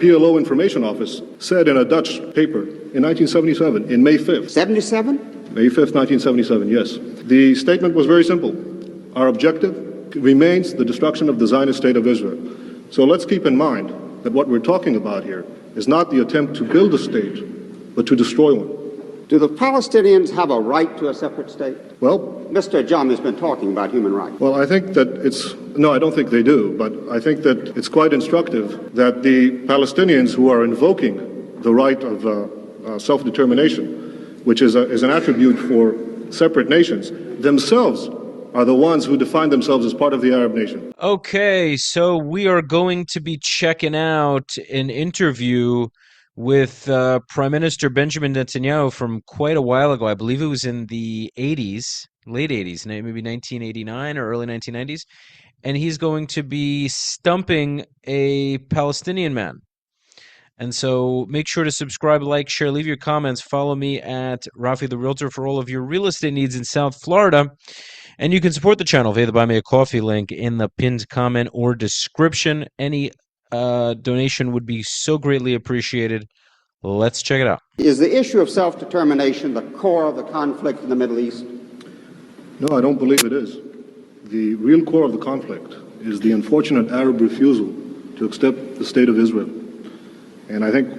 PLO Information Office said in a Dutch paper in 1977, in May 5th. 77? May 5th, 1977, yes. The statement was very simple. Our objective remains the destruction of the Zionist state of Israel. So let's keep in mind that what we're talking about here is not the attempt to build a state, but to destroy one. Do the Palestinians have a right to a separate state? Well, Mr. John has been talking about human rights. well, I think that no, I don't think they do, but I think that it's quite instructive that the Palestinians who are invoking the right of self-determination, which is an attribute for separate nations, themselves are the ones who define themselves as part of the Arab nation. Okay, so we are going to be checking out an interview with Prime Minister Benjamin Netanyahu from quite a while ago. I believe it was in the 80s, late 80s, maybe 1989 or early 1990s. And he's going to be stumping a Palestinian man. And so make sure to subscribe, like, share, leave your comments. Follow me at Rafi the Realtor for all of your real estate needs in South Florida. And you can support the channel via the Buy Me a Coffee link in the pinned comment or description. Any donation would be so greatly appreciated. Let's check it out. Is the issue of self-determination the core of the conflict in the Middle East? No, I don't believe it is. The real core of the conflict is the unfortunate Arab refusal to accept the state of Israel. And I think...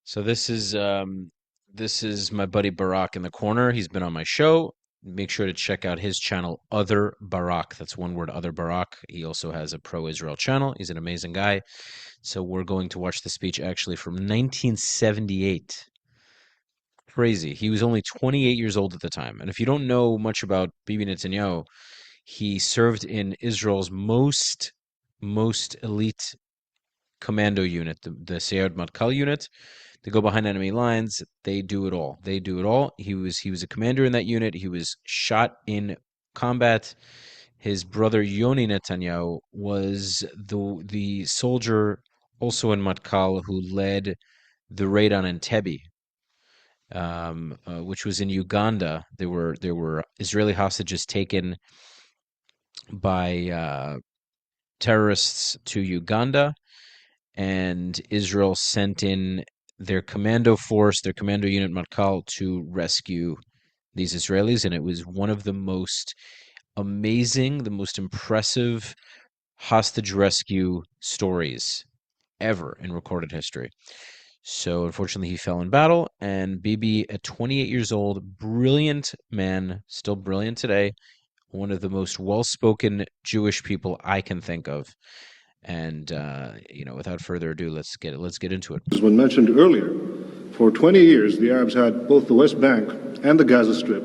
So this is my buddy Barak in the corner. He's been on my show. Make sure to check out his channel, Other Barak. That's one word, Other Barak. He also has a pro-Israel channel. He's an amazing guy. So we're going to watch the speech actually from 1978. Crazy. He was only 28 years old at the time. And if you don't know much about Bibi Netanyahu, he served in Israel's most elite commando unit, the Sayed Matkal unit. They go behind enemy lines. They do it all. They do it all. He was a commander in that unit. He was shot in combat. His brother Yoni Netanyahu was the soldier also in Matkal who led the raid on Entebbe, which was in Uganda. There were Israeli hostages taken by terrorists to Uganda, and Israel sent in their commando force, their commando unit Matkal, to rescue these Israelis, and it was one of the most amazing, the most impressive hostage rescue stories ever in recorded history. So unfortunately he fell in battle, and Bibi, at 28 years old, brilliant man, still brilliant today, one of the most well-spoken Jewish people I can think of. And without further ado, let's get into it. As was mentioned earlier, for 20 years the Arabs had both the West Bank and the Gaza Strip.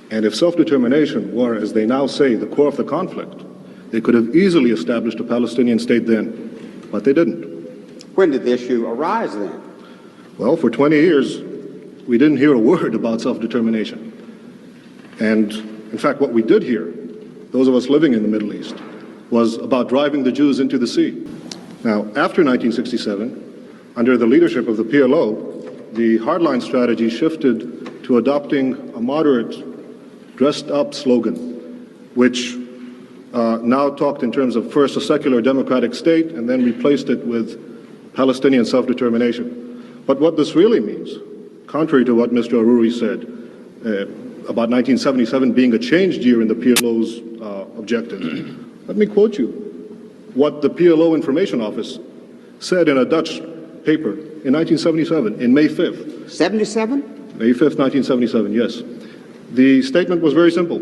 And if self-determination were, as they now say, the core of the conflict, they could have easily established a Palestinian state then, but they didn't. When did the issue arise then? Well, for 20 years, we didn't hear a word about self-determination. And in fact, what we did hear, those of us living in the Middle East, was about driving the Jews into the sea. Now, after 1967, under the leadership of the PLO, the hardline strategy shifted to adopting a moderate, dressed-up slogan, which now talked in terms of first a secular democratic state and then replaced it with Palestinian self-determination. But what this really means, contrary to what Mr. Aruri said, about 1977 being a changed year in the PLO's objectives, let me quote you what the PLO Information Office said in a Dutch paper in 1977, in May 5th. 77? May 5th, 1977, yes. The statement was very simple.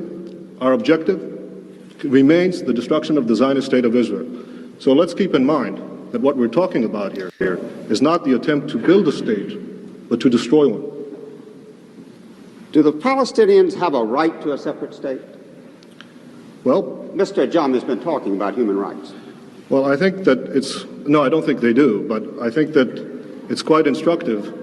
Our objective remains the destruction of the Zionist state of Israel. So let's keep in mind that what we're talking about here is not the attempt to build a state, but to destroy one. Do the Palestinians have a right to a separate state? Well, Mr. John has been talking about human rights. well, I think that no, I don't think they do, but I think that it's quite instructive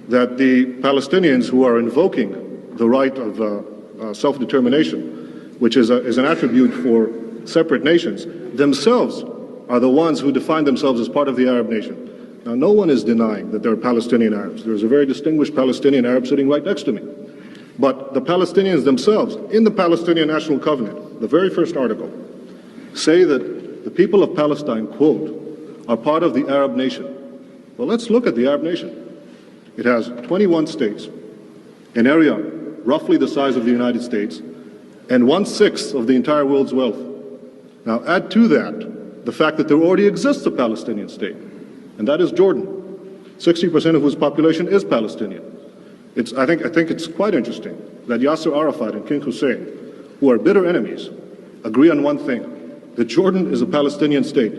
that the Palestinians who are invoking the right of self-determination, which is an attribute for separate nations, themselves are the ones who define themselves as part of the Arab nation. Now, no one is denying that there are Palestinian Arabs. There's a very distinguished Palestinian Arab sitting right next to me. But the Palestinians themselves, in the Palestinian National Covenant, the very first article, say that the people of Palestine, quote, are part of the Arab nation. Well, let's look at the Arab nation. It has 21 states, an area roughly the size of the United States, and 1/6 of the entire world's wealth. Now, add to that the fact that there already exists a Palestinian state, and that is Jordan, 60% of whose population is Palestinian. I think it's quite interesting that Yasser Arafat and King Hussein, who are bitter enemies, agree on one thing, that Jordan is a Palestinian state.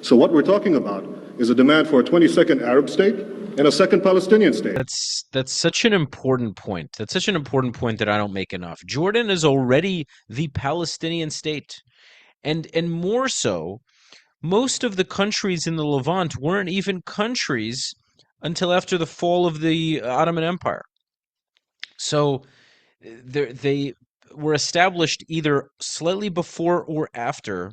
So what we're talking about is a demand for a 22nd Arab state and a second Palestinian state. That's such an important point. That's such an important point that I don't make enough. Jordan is already the Palestinian state. And more so, most of the countries in the Levant weren't even countries until after the fall of the Ottoman Empire. So they were established either slightly before or after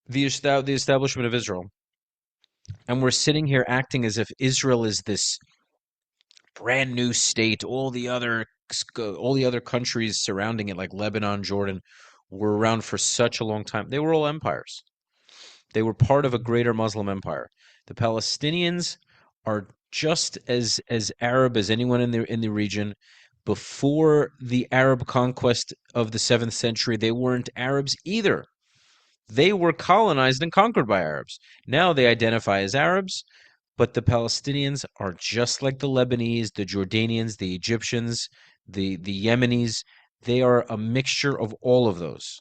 the establishment of Israel. And we're sitting here acting as if Israel is this brand new state. All the other countries surrounding it, like Lebanon, Jordan, were around for such a long time. They were all empires. They were part of a greater Muslim empire. The Palestinians are just as Arab as anyone in the region. Before the Arab conquest of the 7th century, they weren't Arabs either. They were colonized and conquered by Arabs. Now they identify as Arabs, but the Palestinians are just like the Lebanese, the Jordanians, the Egyptians, the Yemenis. They are a mixture of all of those.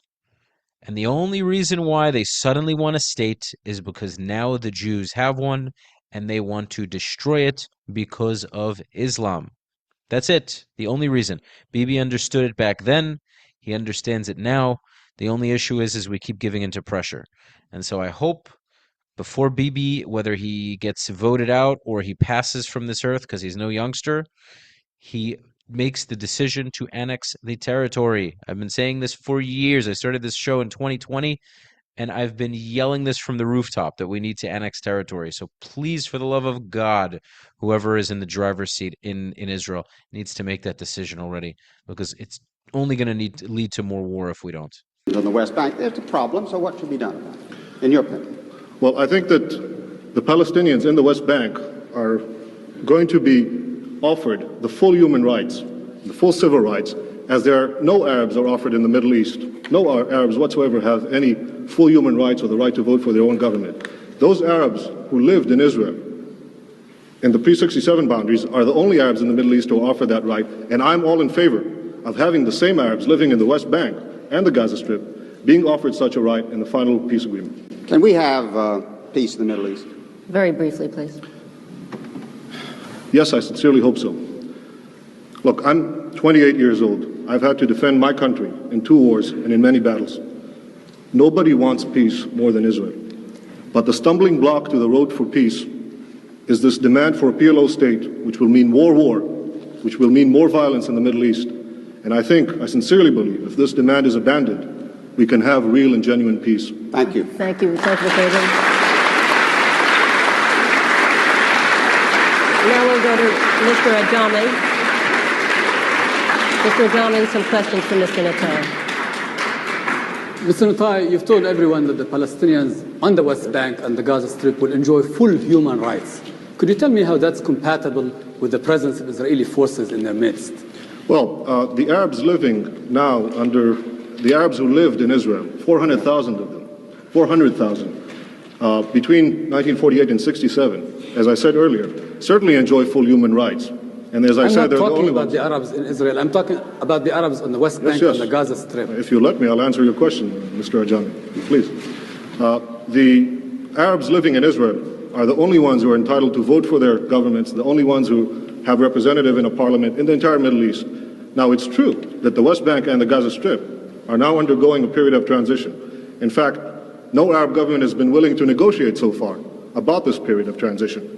And the only reason why they suddenly want a state is because now the Jews have one, and they want to destroy it because of Islam. That's it. The only reason. Bibi understood it back then. He understands it now. The only issue is we keep giving into pressure. And so I hope before Bibi, whether he gets voted out or he passes from this earth because he's no youngster, he makes the decision to annex the territory. I've been saying this for years. I started this show in 2020, and I've been yelling this from the rooftop that we need to annex territory. So please, for the love of God, whoever is in the driver's seat in Israel needs to make that decision already, because it's only going to lead to more war if we don't. On the West Bank, there's a problem, so what should be done about it, in your opinion? Well, I think that the Palestinians in the West Bank are going to be offered the full human rights, the full civil rights, as there are no Arabs are offered in the Middle East. No Arabs whatsoever have any full human rights or the right to vote for their own government. Those Arabs who lived in Israel in the pre-67 boundaries are the only Arabs in the Middle East who are offered that right, and I'm all in favor of having the same Arabs living in the West Bank and the Gaza Strip being offered such a right in the final peace agreement. Can we have peace in the Middle East? Very briefly, please. Yes, I sincerely hope so. Look, I'm 28 years old. I've had to defend my country in 2 wars and in many battles. Nobody wants peace more than Israel. But the stumbling block to the road for peace is this demand for a PLO state, which will mean more war, which will mean more violence in the Middle East. And I sincerely believe, if this demand is abandoned, we can have real and genuine peace. Thank you. Thank you. Thank you, President. Now we'll go to Mr. Adjami. Mr. Adjami, some questions for Mr. Netanyahu. Mr. Netanyahu, you've told everyone that the Palestinians on the West Bank and the Gaza Strip will enjoy full human rights. Could you tell me how that's compatible with the presence of Israeli forces in their midst? Well, the Arabs living now under the Arabs who lived in Israel, 400,000 of them, 400,000, between 1948 and 67, as I said earlier, certainly enjoy full human rights. And as I said, they're the only ones. I'm not talking about the Arabs in Israel. I'm talking about the Arabs on the West Bank and the Gaza Strip. If you let me, I'll answer your question, Mr. Ajami, please. The Arabs living in Israel are the only ones who are entitled to vote for their governments, the only ones who have representative in a parliament in the entire Middle East. Now, it's true that the West Bank and the Gaza Strip are now undergoing a period of transition. In fact, no Arab government has been willing to negotiate so far about this period of transition.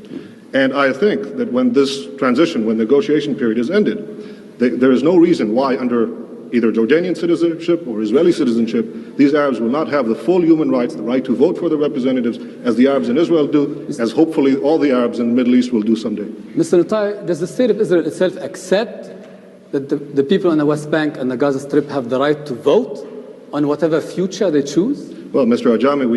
And I think that when this transition, when the negotiation period is ended, there is no reason why under either Jordanian citizenship or Israeli citizenship, these Arabs will not have the full human rights, the right to vote for their representatives, as the Arabs in Israel do, as hopefully all the Arabs in the Middle East will do someday. Mr. Netanyahu, does the state of Israel itself accept that the people on the West Bank and the Gaza Strip have the right to vote on whatever future they choose? Well, Mr. Ajami,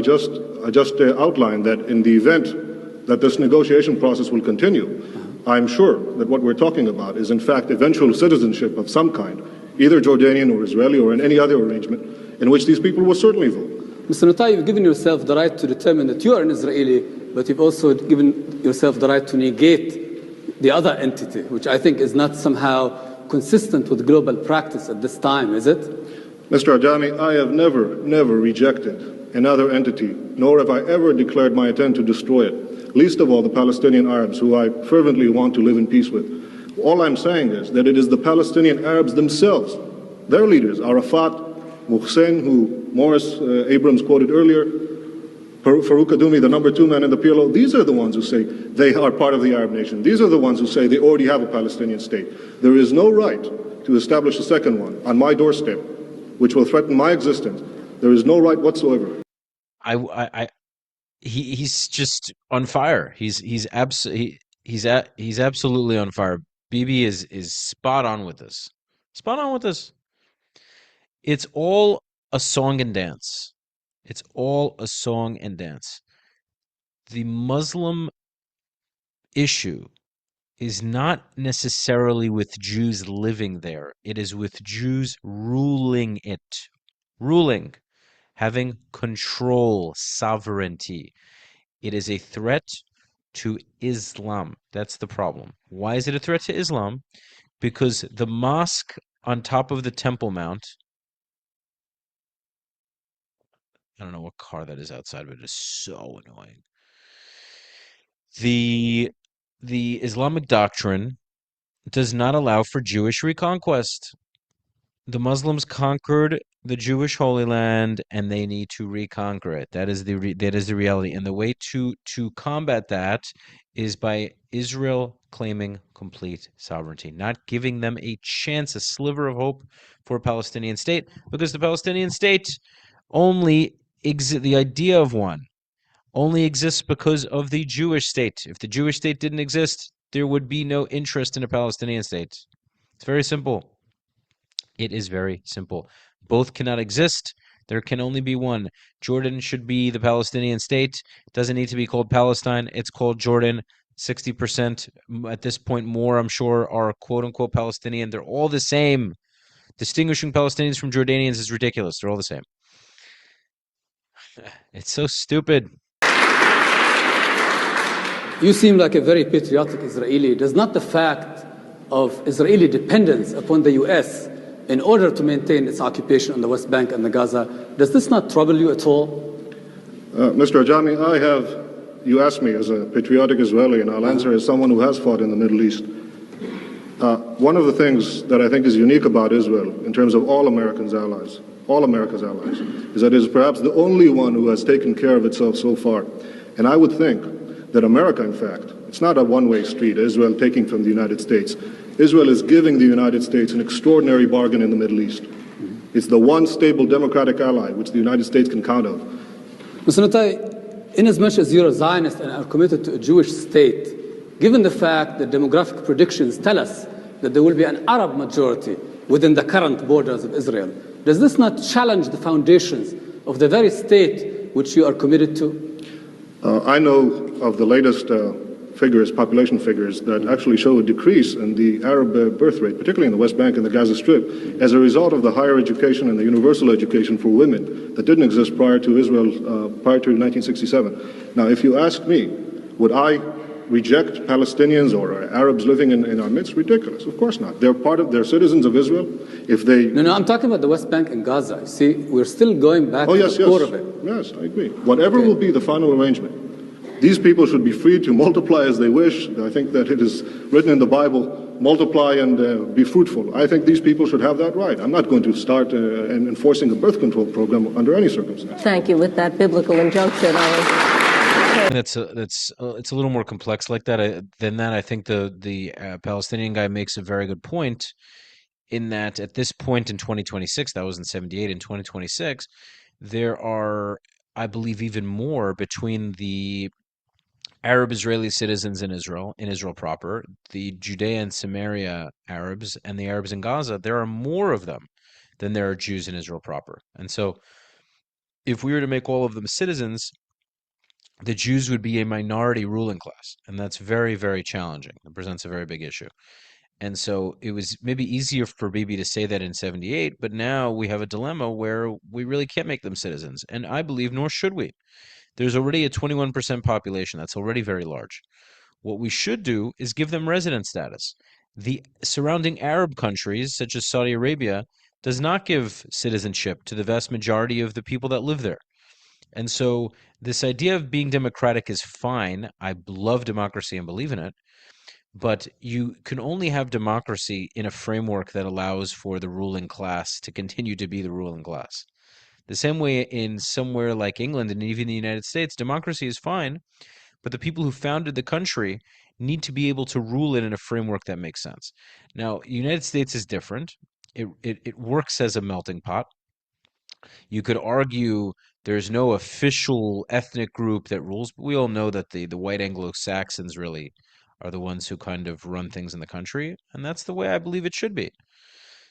I just outlined that in the event that this negotiation process will continue, I'm sure that what we're talking about is, in fact, eventual citizenship of some kind, either Jordanian or Israeli or in any other arrangement, in which these people will certainly vote. Mr. Netanyahu, you've given yourself the right to determine that you are an Israeli, but you've also given yourself the right to negate the other entity, which I think is not somehow consistent with global practice at this time, is it? Mr. Ajami, I have never rejected another entity, nor have I ever declared my intent to destroy it, least of all the Palestinian Arabs, who I fervently want to live in peace with. All I'm saying is that it is the Palestinian Arabs themselves, their leaders, Arafat, Mohsen, who Morris Abrams quoted earlier, Farouk Kadumi, the number 2 man in the PLO, these are the ones who say they are part of the Arab nation. These are the ones who say they already have a Palestinian state. There is no right to establish a second one on my doorstep, which will threaten my existence. There is no right whatsoever. He's just on fire. He's absolutely on fire. Bibi is spot on with this. Spot on with this. It's all a song and dance. It's all a song and dance. The Muslim issue is not necessarily with Jews living there. It is with Jews ruling it. Ruling. Having control, sovereignty. It is a threat to Islam. That's the problem. Why is it a threat to Islam? Because the mosque on top of the Temple Mount, I don't know what car that is outside, but it is so annoying. The Islamic doctrine does not allow for Jewish reconquest. The Muslims conquered the Jewish Holy Land, and they need to reconquer it. That is the reality, and the way to combat that is by Israel claiming complete sovereignty, not giving them a chance, a sliver of hope for a Palestinian state, because the Palestinian state the idea of one only exists because of the Jewish state. If the Jewish state didn't exist, there would be no interest in a Palestinian state. It's very simple. It is very simple. Both cannot exist. There can only be one. Jordan should be the Palestinian state. It doesn't need to be called Palestine. It's called Jordan. 60% at this point more, I'm sure, are quote-unquote Palestinian. They're all the same. Distinguishing Palestinians from Jordanians is ridiculous. They're all the same. It's so stupid. You seem like a very patriotic Israeli. Does not the fact of Israeli dependence upon the U.S. in order to maintain its occupation on the West Bank and the Gaza, does this not trouble you at all? Mr. Ajami, you asked me as a patriotic Israeli, and I'll answer as someone who has fought in the Middle East. One of the things that I think is unique about Israel, in terms of all America's allies, is that it is perhaps the only one who has taken care of itself so far. And I would think that America, in fact, it's not a one-way street, Israel taking from the United States. Israel is giving the United States an extraordinary bargain in the Middle East. It's the one stable democratic ally which the United States can count on. Mr. Netanyahu, inasmuch as you're a Zionist and are committed to a Jewish state, given the fact that demographic predictions tell us that there will be an Arab majority within the current borders of Israel, does this not challenge the foundations of the very state which you are committed to? I know of the latest population figures, that actually show a decrease in the Arab birth rate, particularly in the West Bank and the Gaza Strip, as a result of the higher education and the universal education for women that didn't exist prior to Israel, prior to 1967. Now, if you ask me, would I reject Palestinians or Arabs living in our midst? Ridiculous. Of course not. They're citizens of Israel. If they... No, I'm talking about the West Bank and Gaza. See, we're still going back to the core of it. Yes, I agree. Whatever will be the final arrangement, these people should be free to multiply as they wish. I think that it is written in the Bible, multiply and be fruitful. I think these people should have that right. I'm not going to start enforcing a birth control program under any circumstance. Thank you. With that biblical injunction, It's a little more complex like that. Than that, I think the Palestinian guy makes a very good point in that at this point in 2026, that was in 78, in 2026, there are, I believe, even more between the Arab Israeli citizens in Israel proper, the Judea and Samaria Arabs, and the Arabs in Gaza. There are more of them than there are Jews in Israel proper. And so if we were to make all of them citizens, the Jews would be a minority ruling class, and that's very, very challenging. It presents a very big issue. And so it was maybe easier for Bibi to say that in 78, but now we have a dilemma where we really can't make them citizens. And I believe, nor should we. There's already a 21% population. That's already very large. What we should do is give them resident status. The surrounding Arab countries, such as Saudi Arabia, does not give citizenship to the vast majority of the people that live there. And so this idea of being democratic is fine. I love democracy and believe in it. But you can only have democracy in a framework that allows for the ruling class to continue to be the ruling class. The same way in somewhere like England and even the United States, democracy is fine, but the people who founded the country need to be able to rule it in a framework that makes sense. Now, the United States is different. It works as a melting pot. You could argue there's no official ethnic group that rules, but we all know that the white Anglo-Saxons really are the ones who kind of run things in the country, and that's the way I believe it should be.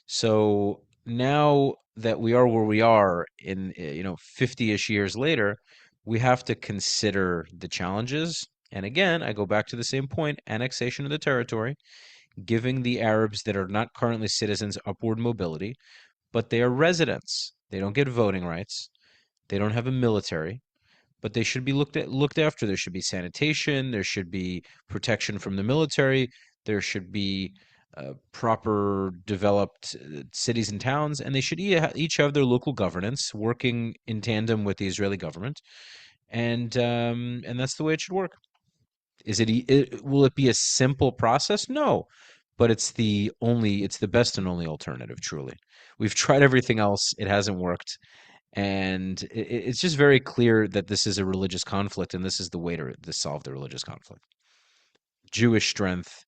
So now that we are where we are in 50-ish years later, we have to consider the challenges. And again, I go back to the same point, annexation of the territory, giving the Arabs that are not currently citizens upward mobility, but they are residents. They don't get voting rights. They don't have a military, but they should be looked after. There should be sanitation. There should be protection from the military. There should be proper developed cities and towns, and they should each have their local governance working in tandem with the Israeli government, and that's the way it should work. Will it be a simple process? No, but it's the best and only alternative. Truly, we've tried everything else; it hasn't worked. And it's just very clear that this is a religious conflict, and this is the way to solve the religious conflict. Jewish strength,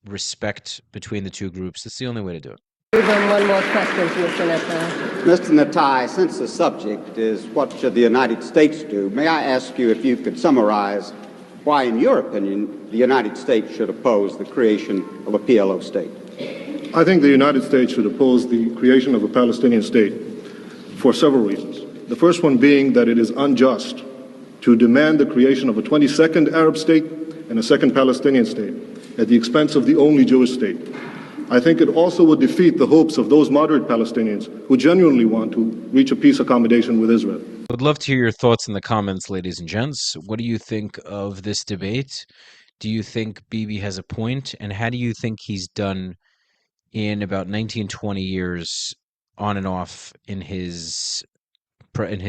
respect between the two groups. That's the only way to do it. Even one more question to Mr. Netanyahu. Mr. Natai, since the subject is what should the United States do, may I ask you if you could summarize why, in your opinion, the United States should oppose the creation of a PLO state? I think the United States should oppose the creation of a Palestinian state for several reasons. The first one being that it is unjust to demand the creation of a 22nd Arab state and a second Palestinian state at the expense of the only Jewish state. I think it also would defeat the hopes of those moderate Palestinians who genuinely want to reach a peace accommodation with Israel. I'd love to hear your thoughts in the comments, ladies and gents. What do you think of this debate? Do you think Bibi has a point? And how do you think he's done in about 19, 20 years on and off in his prime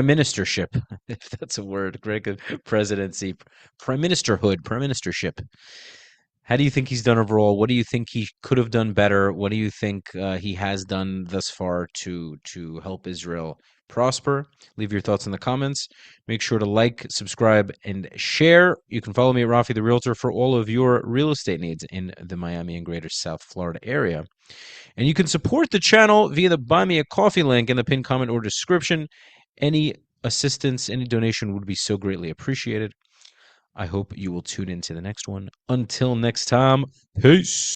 ministership, if that's a word, Greg, presidency, prime ministership. How do you think he's done overall? What do you think he could have done better? What do you think he has done thus far to help Israel prosper? Leave your thoughts in the comments. Make sure to like, subscribe, and share. You can follow me at Rafi the Realtor for all of your real estate needs in the Miami and greater South Florida area. And you can support the channel via the Buy Me a Coffee link in the pinned comment or description. Any assistance, any donation would be so greatly appreciated. I hope you will tune into the next one. Until next time, peace.